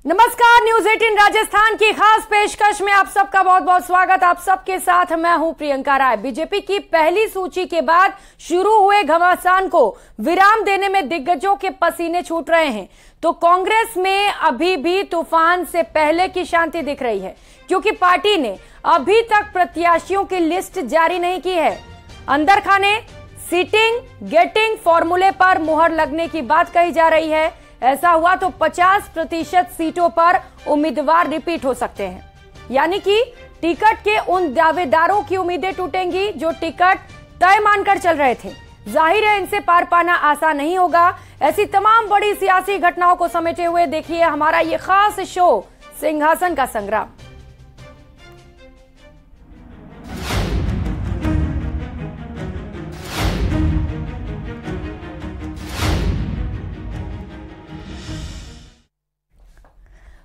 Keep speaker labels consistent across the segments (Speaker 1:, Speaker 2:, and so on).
Speaker 1: नमस्कार, न्यूज 18 राजस्थान की खास पेशकश में आप सबका बहुत बहुत स्वागत। आप सबके साथ मैं हूं प्रियंका राय। बीजेपी की पहली सूची के बाद शुरू हुए घमासान को विराम देने में दिग्गजों के पसीने छूट रहे हैं, तो कांग्रेस में अभी भी तूफान से पहले की शांति दिख रही है, क्योंकि पार्टी ने अभी तक प्रत्याशियों की लिस्ट जारी नहीं की है। अंदर खाने सीटिंग गेटिंग फॉर्मूले पर मुहर लगने की बात कही जा रही है। ऐसा हुआ तो 50% सीटों पर उम्मीदवार रिपीट हो सकते हैं, यानी कि टिकट के उन दावेदारों की उम्मीदें टूटेंगी जो टिकट तय मानकर चल रहे थे। जाहिर है इनसे पार पाना आसान नहीं होगा। ऐसी तमाम बड़ी सियासी घटनाओं को समेटे हुए देखिए हमारा ये खास शो सिंहासन का संग्राम।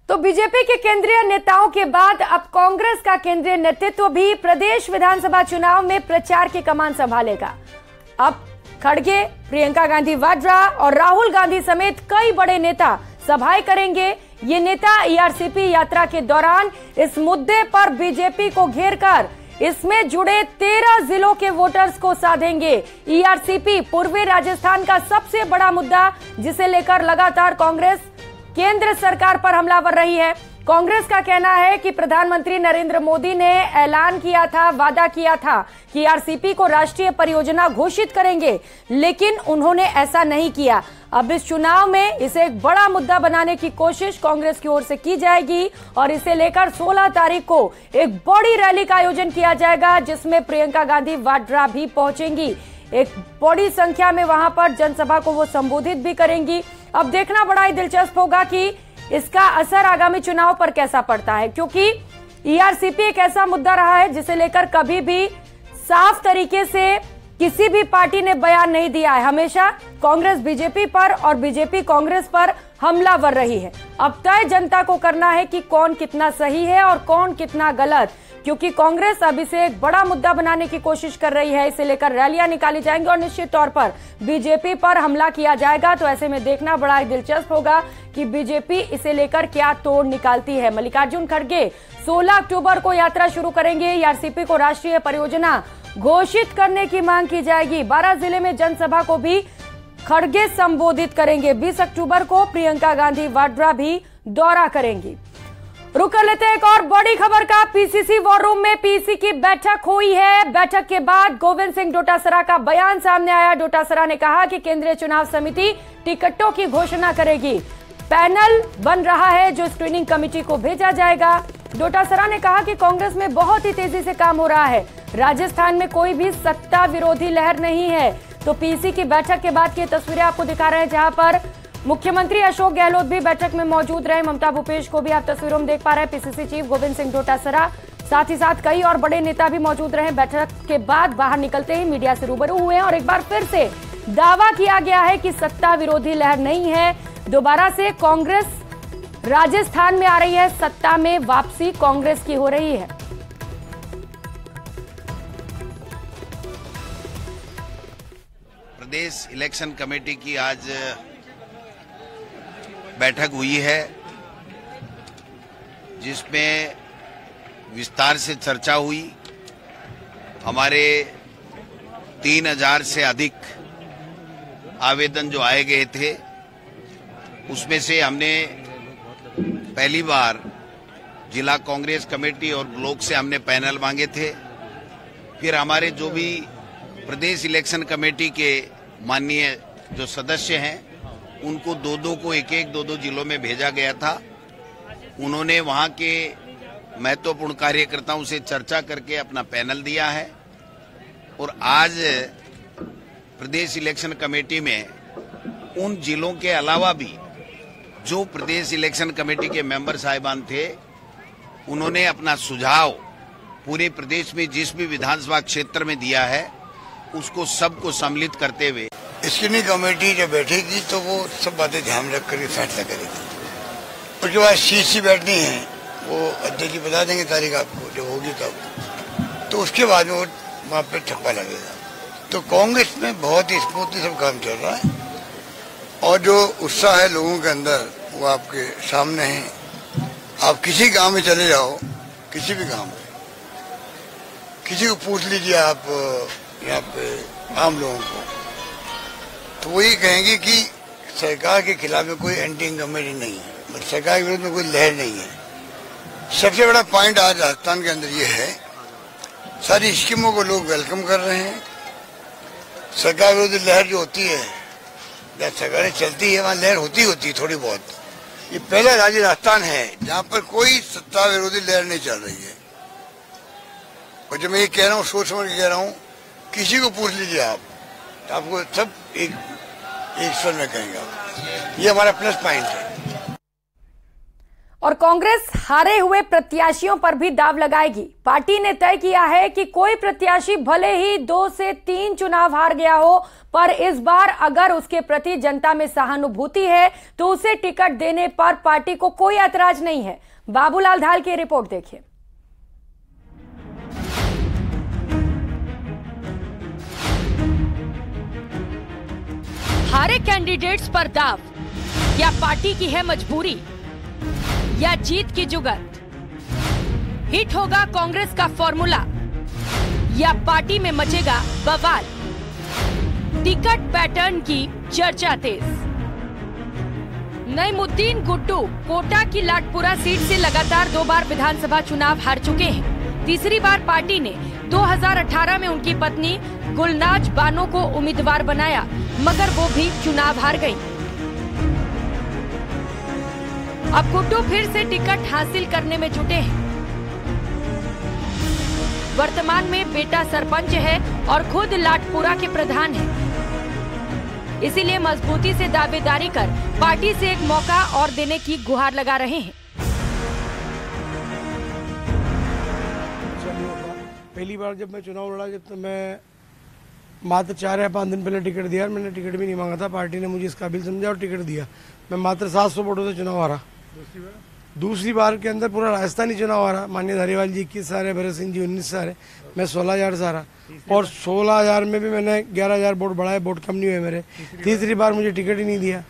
Speaker 1: तो बीजेपी के केंद्रीय नेताओं के बाद अब कांग्रेस का केंद्रीय नेतृत्व भी प्रदेश विधानसभा चुनाव में प्रचार की कमान संभालेगा। अब खड़गे, प्रियंका गांधी वाड्रा और राहुल गांधी समेत कई बड़े नेता सभाएं करेंगे। ये नेता ईआरसीपी यात्रा के दौरान इस मुद्दे पर बीजेपी को घेरकर इसमें जुड़े 13 जिलों के वोटर्स को साधेंगे। ईआरसीपी पूर्वी राजस्थान का सबसे बड़ा मुद्दा, जिसे लेकर लगातार कांग्रेस केंद्र सरकार पर हमलावर रही है। कांग्रेस का कहना है कि प्रधानमंत्री नरेंद्र मोदी ने ऐलान किया था, वादा किया था कि ईआरसीपी को राष्ट्रीय परियोजना घोषित करेंगे, लेकिन उन्होंने ऐसा नहीं किया। अब इस चुनाव में इसे एक बड़ा मुद्दा बनाने की कोशिश कांग्रेस की ओर से की जाएगी और इसे लेकर 16 तारीख को एक बड़ी रैली का आयोजन किया जाएगा, जिसमें प्रियंका गांधी वाड्रा भी पहुंचेंगी। एक बड़ी संख्या में वहां पर जनसभा को वो संबोधित भी करेंगी। अब देखना बड़ा ही दिलचस्प होगा कि इसका असर आगामी चुनाव पर कैसा पड़ता है, क्योंकि ईआरसीपी एक ऐसा मुद्दा रहा है जिसे लेकर कभी भी साफ तरीके से किसी भी पार्टी ने बयान नहीं दिया है। हमेशा कांग्रेस बीजेपी पर और बीजेपी कांग्रेस पर हमलावर रही है। अब तय जनता को करना है कि कौन कितना सही है और कौन कितना गलत, क्योंकि कांग्रेस अब इसे एक बड़ा मुद्दा बनाने की कोशिश कर रही है। इसे लेकर रैलियां निकाली जाएंगी और निश्चित तौर पर बीजेपी पर हमला किया जाएगा। तो ऐसे में देखना बड़ा ही दिलचस्प होगा कि बीजेपी इसे लेकर क्या तोड़ निकालती है। मल्लिकार्जुन खड़गे 16 अक्टूबर को यात्रा शुरू करेंगे। ईआरसीपी को राष्ट्रीय परियोजना घोषित करने की मांग की जाएगी। 12 जिले में जनसभा को भी खड़गे संबोधित करेंगे। 20 अक्टूबर को प्रियंका गांधी वाड्रा भी दौरा करेंगी। रुक कर लेते हैं एक और बड़ी खबर का। पीसीसी वॉर रूम में पीसी की बैठक हुई है। बैठक के बाद गोविंद सिंह डोटासरा का बयान सामने आया। डोटासरा ने कहा कि केंद्रीय चुनाव समिति टिकटों की घोषणा करेगी। पैनल बन रहा है जो स्क्रीनिंग कमेटी को भेजा जाएगा। डोटासरा ने कहा कि कांग्रेस में बहुत ही तेजी से काम हो रहा है। राजस्थान में कोई भी सत्ता विरोधी लहर नहीं है। तो पीसी की बैठक के बाद की तस्वीरें आपको दिखा रहे हैं, जहां पर मुख्यमंत्री अशोक गहलोत भी बैठक में मौजूद रहे। ममता भूपेश को भी आप तस्वीरों में देख पा रहे हैं। पीसीसी चीफ गोविंद सिंह डोटासरा, साथ ही साथ कई और बड़े नेता भी मौजूद रहे। बैठक के बाद बाहर निकलते ही मीडिया से रूबरू हुए और एक बार फिर से दावा किया गया है कि सत्ता विरोधी लहर नहीं है। दोबारा से कांग्रेस राजस्थान में आ रही है, सत्ता में वापसी कांग्रेस की हो रही है।
Speaker 2: प्रदेश इलेक्शन कमेटी की आज बैठक हुई है, जिसमें विस्तार से चर्चा हुई। हमारे 3000 से अधिक आवेदन जो आए गए थे, उसमें से हमने पहली बार जिला कांग्रेस कमेटी और ब्लॉक से हमने पैनल मांगे थे। फिर हमारे जो भी प्रदेश इलेक्शन कमेटी के माननीय जो सदस्य हैं, उनको दो दो जिलों में भेजा गया था। उन्होंने वहां के महत्वपूर्ण कार्यकर्ताओं से चर्चा करके अपना पैनल दिया है और आज प्रदेश इलेक्शन कमेटी में उन जिलों के अलावा भी जो प्रदेश इलेक्शन कमेटी के मेंबर साहिबान थे, उन्होंने अपना सुझाव पूरे प्रदेश में जिस भी विधानसभा क्षेत्र में दिया है, उसको सबको सम्मिलित करते हुए
Speaker 3: स्क्रीनिंग कमेटी जब बैठेगी तो वो सब बातें ध्यान रख कर फैसला करेगी। उसके बाद सीसी बैठनी है, वो अध्यक्ष जी बता देंगे तारीख आपको जब होगी तब, तो उसके बाद वो वहाँ पे ठप्पा लगेगा। तो कांग्रेस में बहुत ही स्मूथली सब काम चल रहा है और जो उत्साह है लोगों के अंदर वो आपके सामने है। आप किसी गांव में चले जाओ, किसी भी गांव में, किसी को पूछ लीजिए आप यहाँ पे आम लोगों को, तो वो ये कहेंगे कि सरकार के खिलाफ में कोई एंटी इनकम्बेंसी नहीं है, मतलब सरकार के विरोध में कोई लहर नहीं है। सबसे बड़ा पॉइंट आज राजस्थान के अंदर ये है, सारी स्कीमों को लोग वेलकम कर रहे हैं। सरकार विरोधी लहर जो होती है, जब सरकारें चलती है वहाँ लहर होती है थोड़ी बहुत। ये पहला राज्य राजस्थान है जहाँ पर कोई सत्ता विरोधी लहर नहीं चल रही है। और जब मैं ये कह रहा हूँ, सोच समझ के कह रहा हूँ, किसी को पूछ लीजिए आप, तो आपको सब एक स्वर में कहेंगे। ये हमारा प्लस पॉइंट है।
Speaker 1: और कांग्रेस हारे हुए प्रत्याशियों पर भी दाव लगाएगी। पार्टी ने तय किया है कि कोई प्रत्याशी भले ही 2 से 3 चुनाव हार गया हो, पर इस बार अगर उसके प्रति जनता में सहानुभूति है तो उसे टिकट देने पर पार्टी को कोई ऐतराज नहीं है। बाबूलाल धाल की रिपोर्ट देखिए। हारे कैंडिडेट्स पर दाव, क्या पार्टी की है मजबूरी या जीत की जुगत? हिट होगा कांग्रेस का फॉर्मूला या पार्टी में मचेगा बवाल? टिकट पैटर्न की चर्चा तेज। नईमुद्दीन गुड्डू कोटा की लाटपुरा सीट से लगातार 2 बार विधानसभा चुनाव हार चुके हैं। तीसरी बार पार्टी ने 2018 में उनकी पत्नी गुलनाज बानो को उम्मीदवार बनाया, मगर वो भी चुनाव हार गई। अब गुड्डू फिर से टिकट हासिल करने में जुटे हैं। वर्तमान में बेटा सरपंच है और खुद लाटपुरा के प्रधान हैं। इसीलिए मजबूती से दावेदारी कर पार्टी से एक मौका और देने की गुहार लगा रहे हैं।
Speaker 4: पहली बार जब मैं चुनाव लड़ा, जब तो मैं मात्र 4 या 5 दिन पहले टिकट दिया, मैंने टिकट भी नहीं मांगा था। पार्टी ने मुझे इस काबिल समझा और टिकट दिया। मैं मात्र 700 वोटों से चुनाव हारा। दूसरी बार के अंदर पूरा राजस्थानी चुनाव हारा। माननीय धारीवाल जी 21 साल है, भरत सिंह जी 19 साल है, मैं 16,000 से हारा। और 16,000 में भी मैंने 11,000 वोट बढ़ाए, वोट कम नहीं हुए मेरे। तीसरी बार मुझे टिकट ही नहीं दिया,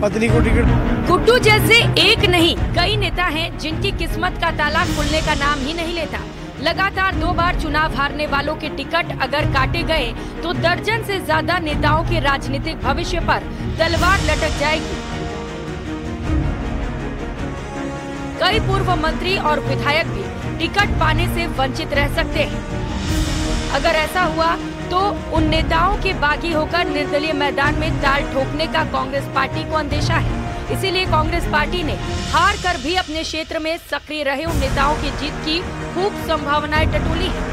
Speaker 4: पत्नी को टिकट।
Speaker 1: गुड्डू जैसे एक नहीं कई नेता हैं जिनकी किस्मत का ताला खुलने का नाम ही नहीं लेता। लगातार 2 बार चुनाव हारने वालों के टिकट अगर काटे गए तो दर्जन से ज्यादा नेताओं के राजनीतिक भविष्य पर तलवार लटक जाएगी। कई पूर्व मंत्री और विधायक भी टिकट पाने से वंचित रह सकते हैं। अगर ऐसा हुआ तो उन नेताओं के बागी होकर निर्दलीय मैदान में ताल ठोकने का कांग्रेस पार्टी को अंदेशा है। इसीलिए कांग्रेस पार्टी ने हार कर भी अपने क्षेत्र में सक्रिय रहे उन नेताओं की जीत की खूब संभावनाएं टटोली है,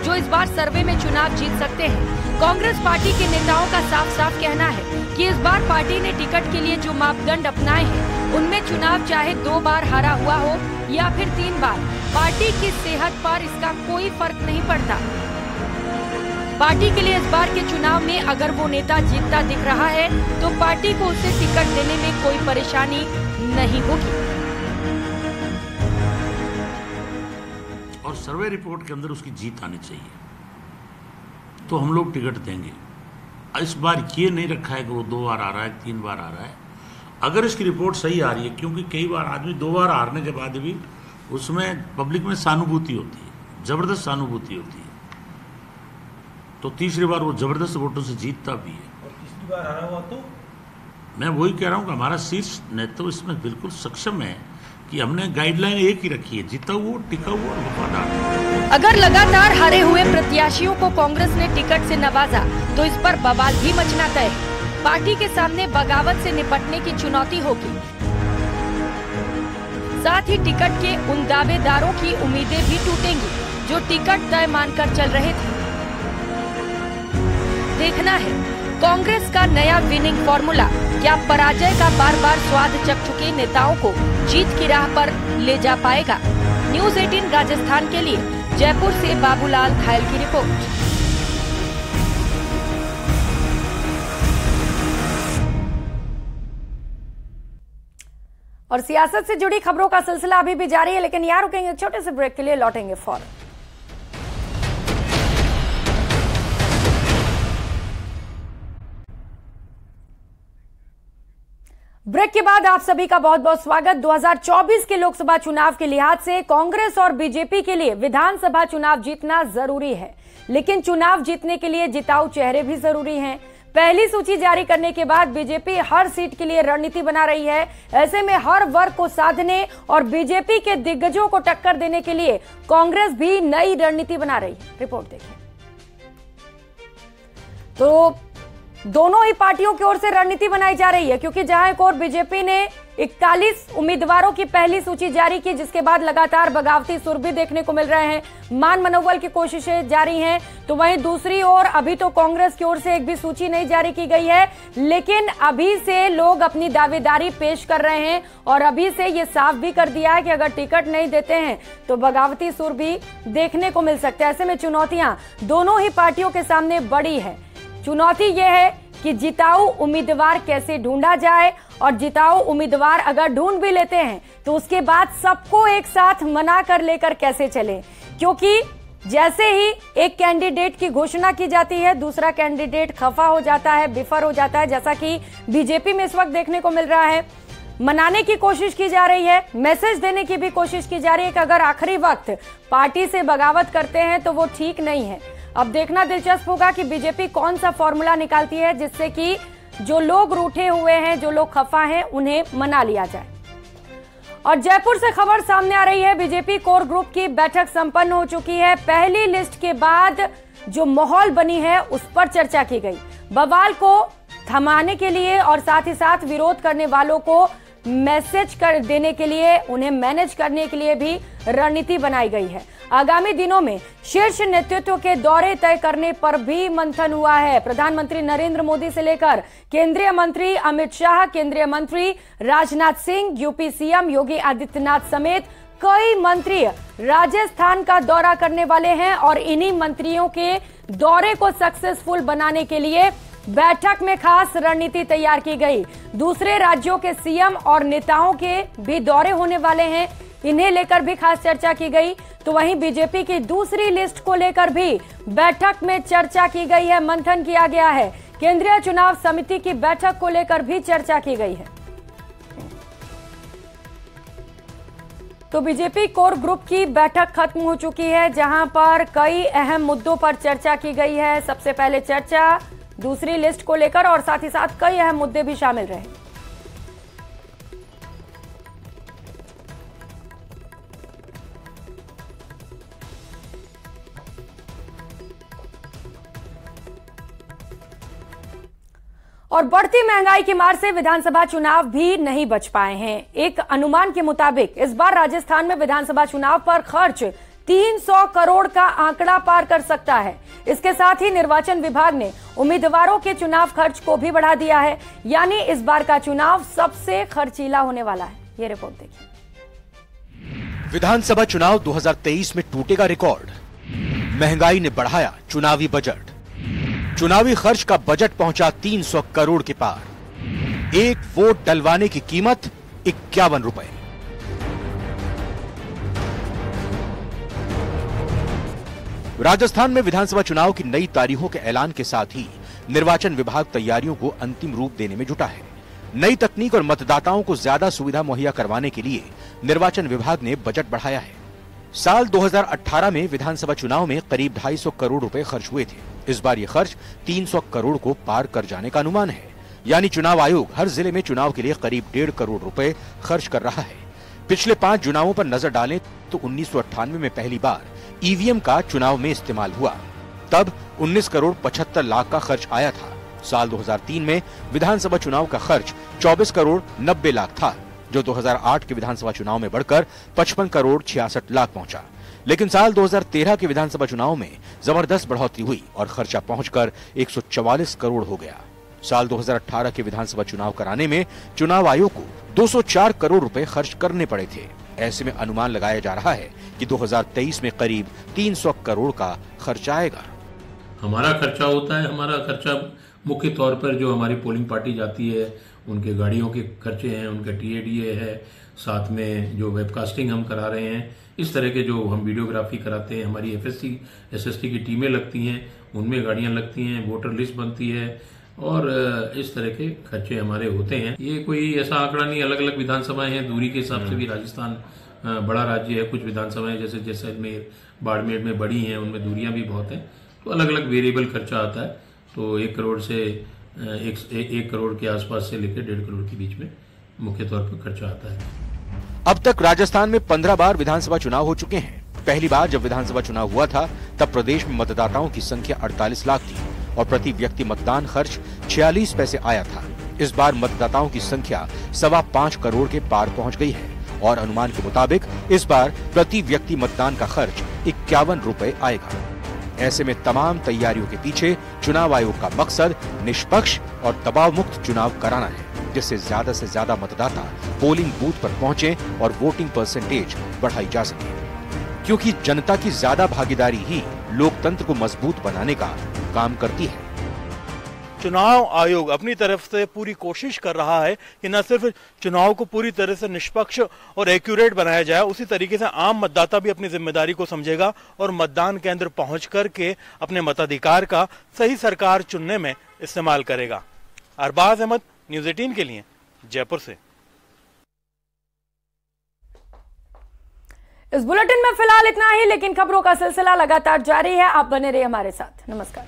Speaker 1: जो इस बार सर्वे में चुनाव जीत सकते हैं। कांग्रेस पार्टी के नेताओं का साफ साफ कहना है कि इस बार पार्टी ने टिकट के लिए जो मापदंड अपनाए हैं, उनमें चुनाव चाहे 2 बार हारा हुआ हो या फिर 3 बार, पार्टी की सेहत पर इसका कोई फर्क नहीं पड़ता। पार्टी के लिए इस बार के चुनाव में अगर वो नेता जीतता दिख रहा है तो पार्टी को उसे टिकट देने में कोई परेशानी नहीं होगी।
Speaker 5: और सर्वे रिपोर्ट के अंदर उसकी जीत आनी चाहिए, तो हम लोग टिकट देंगे। इस बार ये नहीं रखा है कि वो 2 बार आ रहा है, 3 बार आ रहा है। अगर इसकी रिपोर्ट सही आ रही है, क्योंकि कई बार आदमी 2 बार हारने के बाद भी उसमें पब्लिक में सहानुभूति होती है, जबरदस्त सहानुभूति होती है, तो तीसरी बार वो जबरदस्त वोटों से जीतता भी है।
Speaker 6: और तीसरी बार हारा हुआ तो
Speaker 5: मैं वही कह रहा हूँ कि हमारा शीर्ष नेतृत्व इसमें बिल्कुल सक्षम है कि हमने गाइडलाइन एक ही रखी है, जीता हुआ, टिका हुआ और वफादार।
Speaker 1: अगर लगातार हारे हुए प्रत्याशियों को कांग्रेस ने टिकट से नवाजा तो इस पर बवाल भी मचना तय है। पार्टी के सामने बगावत से निपटने की चुनौती होगी। साथ ही टिकट के उन दावेदारों की उम्मीदें भी टूटेंगी जो टिकट तय मानकर चल रहे थे। देखना है कांग्रेस का नया विनिंग फॉर्मूला क्या पराजय का बार बार स्वाद चख चुके नेताओं को जीत की राह पर ले जा पाएगा। न्यूज़ 18 राजस्थान के लिए जयपुर से बाबूलाल धायल की रिपोर्ट। और सियासत से जुड़ी खबरों का सिलसिला अभी भी जारी है, लेकिन यहाँ रुकेंगे एक छोटे से ब्रेक के लिए, लौटेंगे फौरन। ब्रेक के बाद आप सभी का बहुत बहुत स्वागत। 2024 के लोकसभा चुनाव के लिहाज से कांग्रेस और बीजेपी के लिए विधानसभा चुनाव जीतना जरूरी है, लेकिन चुनाव जीतने के लिए जिताऊ चेहरे भी जरूरी हैं। पहली सूची जारी करने के बाद बीजेपी हर सीट के लिए रणनीति बना रही है। ऐसे में हर वर्ग को साधने और बीजेपी के दिग्गजों को टक्कर देने के लिए कांग्रेस भी नई रणनीति बना रही है। रिपोर्ट देखिए। तो दोनों ही पार्टियों की ओर से रणनीति बनाई जा रही है, क्योंकि जहां एक और बीजेपी ने 41 उम्मीदवारों की पहली सूची जारी की, जिसके बाद लगातार बगावती सुर भी देखने को मिल रहे हैं, मान मनोबल की कोशिशें जारी हैं, तो वहीं दूसरी ओर अभी तो कांग्रेस की ओर से एक भी सूची नहीं जारी की गई है, लेकिन अभी से लोग अपनी दावेदारी पेश कर रहे हैं और अभी से ये साफ भी कर दिया है कि अगर टिकट नहीं देते हैं तो बगावती सुर भी देखने को मिल सकते हैं। ऐसे में चुनौतियां दोनों ही पार्टियों के सामने बड़ी है। चुनौती यह है कि जिताऊ उम्मीदवार कैसे ढूंढा जाए, और जिताऊ उम्मीदवार अगर ढूंढ भी लेते हैं तो उसके बाद सबको एक साथ मना कर लेकर कैसे चले, क्योंकि जैसे ही एक कैंडिडेट की घोषणा की जाती है दूसरा कैंडिडेट खफा हो जाता है, बिफर हो जाता है, जैसा कि बीजेपी में इस वक्त देखने को मिल रहा है। मनाने की कोशिश की जा रही है, मैसेज देने की भी कोशिश की जा रही है कि अगर आखिरी वक्त पार्टी से बगावत करते हैं तो वो ठीक नहीं है। अब देखना दिलचस्प होगा कि बीजेपी कौन सा फॉर्मूला निकालती है जिससे कि जो लोग रूठे हुए हैं, जो लोग खफा हैं, उन्हें मना लिया जाए। और जयपुर से खबर सामने आ रही है, बीजेपी कोर ग्रुप की बैठक संपन्न हो चुकी है। पहली लिस्ट के बाद जो माहौल बनी है उस पर चर्चा की गई। बवाल को थमाने के लिए और साथ ही साथ विरोध करने वालों को मैसेज कर देने के लिए, उन्हें मैनेज करने के लिए भी रणनीति बनाई गई है। आगामी दिनों में शीर्ष नेतृत्व के दौरे तय करने पर भी मंथन हुआ है। प्रधानमंत्री नरेंद्र मोदी से लेकर केंद्रीय मंत्री अमित शाह, केंद्रीय मंत्री राजनाथ सिंह, यूपी सीएम योगी आदित्यनाथ समेत कई मंत्री राजस्थान का दौरा करने वाले हैं और इन्हीं मंत्रियों के दौरे को सक्सेसफुल बनाने के लिए बैठक में खास रणनीति तैयार की गई। दूसरे राज्यों के सीएम और नेताओं के भी दौरे होने वाले हैं, इन्हें लेकर भी खास चर्चा की गई। तो वहीं बीजेपी की दूसरी लिस्ट को लेकर भी बैठक में चर्चा की गई है, मंथन किया गया है। केंद्रीय चुनाव समिति की बैठक को लेकर भी चर्चा की गई है। तो बीजेपी कोर ग्रुप की बैठक खत्म हो चुकी है, जहां पर कई अहम मुद्दों पर चर्चा की गई है। सबसे पहले चर्चा दूसरी लिस्ट को लेकर और साथ ही साथ कई अहम मुद्दे भी शामिल रहे। और बढ़ती महंगाई की मार से विधानसभा चुनाव भी नहीं बच पाए हैं। एक अनुमान के मुताबिक इस बार राजस्थान में विधानसभा चुनाव पर खर्च 300 करोड़ का आंकड़ा पार कर सकता है। इसके साथ ही निर्वाचन विभाग ने उम्मीदवारों के चुनाव खर्च को भी बढ़ा दिया है, यानी इस बार का चुनाव सबसे खर्चीला होने वाला है। ये रिपोर्ट देखिए।
Speaker 6: विधानसभा चुनाव 2023 में टूटेगा रिकॉर्ड, महंगाई ने बढ़ाया चुनावी बजट, चुनावी खर्च का बजट पहुंचा 300 करोड़ के पार, एक वोट डलवाने की कीमत 51 रुपए। राजस्थान में विधानसभा चुनाव की नई तारीखों के ऐलान के साथ ही निर्वाचन विभाग तैयारियों को अंतिम रूप देने में जुटा है। नई तकनीक और मतदाताओं को ज्यादा सुविधा मुहैया करवाने के लिए निर्वाचन विभाग ने बजट बढ़ाया है। साल 2018 में विधानसभा चुनाव में करीब 250 करोड़ रुपए खर्च हुए थे। इस बार ये खर्च 300 करोड़ को पार कर जाने का अनुमान है, यानी चुनाव आयोग हर जिले में चुनाव के लिए करीब 1.5 करोड़ रुपए खर्च कर रहा है। पिछले 5 चुनावों पर नजर डालें तो 1998 में पहली बार ईवीएम का चुनाव में इस्तेमाल हुआ, तब 19 करोड़ 75 लाख का खर्च आया था। साल 2003 में विधानसभा चुनाव का खर्च 24 करोड़ 90 लाख था, जो 2008 के विधानसभा चुनाव में बढ़कर 55 करोड़ 66 लाख पहुंचा। लेकिन साल 2013 के विधानसभा चुनाव में जबरदस्त बढ़ोतरी हुई और खर्चा पहुंचकर 144 करोड़ हो गया। साल 2018 के विधानसभा चुनाव कराने में चुनाव आयोग को 204 करोड़ रुपए खर्च करने पड़े थे। ऐसे में अनुमान लगाया जा रहा है कि 2023 में करीब 300 करोड़ का खर्चा आएगा।
Speaker 5: हमारा खर्चा होता है, हमारा खर्चा मुख्य तौर पर जो हमारी पोलिंग पार्टी जाती है उनके गाड़ियों के खर्चे हैं, उनका टीएडीए है, साथ में जो वेबकास्टिंग हम करा रहे हैं, इस तरह के जो हम वीडियोग्राफी कराते हैं, हमारी एफएससी एसएसटी की टीमें लगती हैं, उनमें गाड़ियां लगती हैं, वोटर लिस्ट बनती है,
Speaker 7: और इस तरह के खर्चे हमारे होते हैं। ये कोई ऐसा आंकड़ा नहीं, अलग अलग विधानसभाएं हैं, दूरी के हिसाब से भी राजस्थान बड़ा राज्य है। कुछ विधानसभाएं जैसे जैसलमेर, बाड़मेर में बड़ी हैं, उनमें दूरियां भी बहुत हैं, तो अलग अलग वेरिएबल खर्चा आता है। तो 1 करोड़ से 1 करोड़ के आसपास से लेकर 1.5 करोड़ के बीच में मुख्य तौर पर खर्चा आता है।
Speaker 6: अब तक राजस्थान में 15 बार विधानसभा चुनाव हो चुके हैं। पहली बार जब विधानसभा चुनाव हुआ था तब प्रदेश में मतदाताओं की संख्या 48 लाख थी और प्रति व्यक्ति मतदान खर्च 46 पैसे आया था। इस बार मतदाताओं की संख्या 5.25 करोड़ के पार पहुंच गई है और अनुमान के मुताबिक इस बार प्रति व्यक्ति मतदान का खर्च 51 रुपए आएगा। ऐसे में तमाम तैयारियों के पीछे चुनाव आयोग का मकसद निष्पक्ष और दबाव मुक्त चुनाव कराना है, जिससे ज्यादा से ज्यादा मतदाता पोलिंग बूथ पर पहुंचे और वोटिंग परसेंटेज बढ़ाई जा सके, क्योंकि जनता की ज्यादा भागीदारी ही लोकतंत्र को मजबूत बनाने का काम करती है।
Speaker 8: चुनाव आयोग अपनी तरफ से पूरी कोशिश कर रहा है कि न सिर्फ चुनाव को पूरी तरह से निष्पक्ष और एक्यूरेट बनाया जाए, उसी तरीके से आम मतदाता भी अपनी जिम्मेदारी को समझेगा और मतदान केंद्र पहुंच करके अपने मताधिकार का सही सरकार चुनने में इस्तेमाल करेगा। अरबाज अहमद, न्यूज़ 18 के लिए जयपुर से।
Speaker 1: इस बुलेटिन में फिलहाल इतना ही, लेकिन खबरों का सिलसिला लगातार जारी है। आप बने रहिए हमारे साथ। नमस्कार।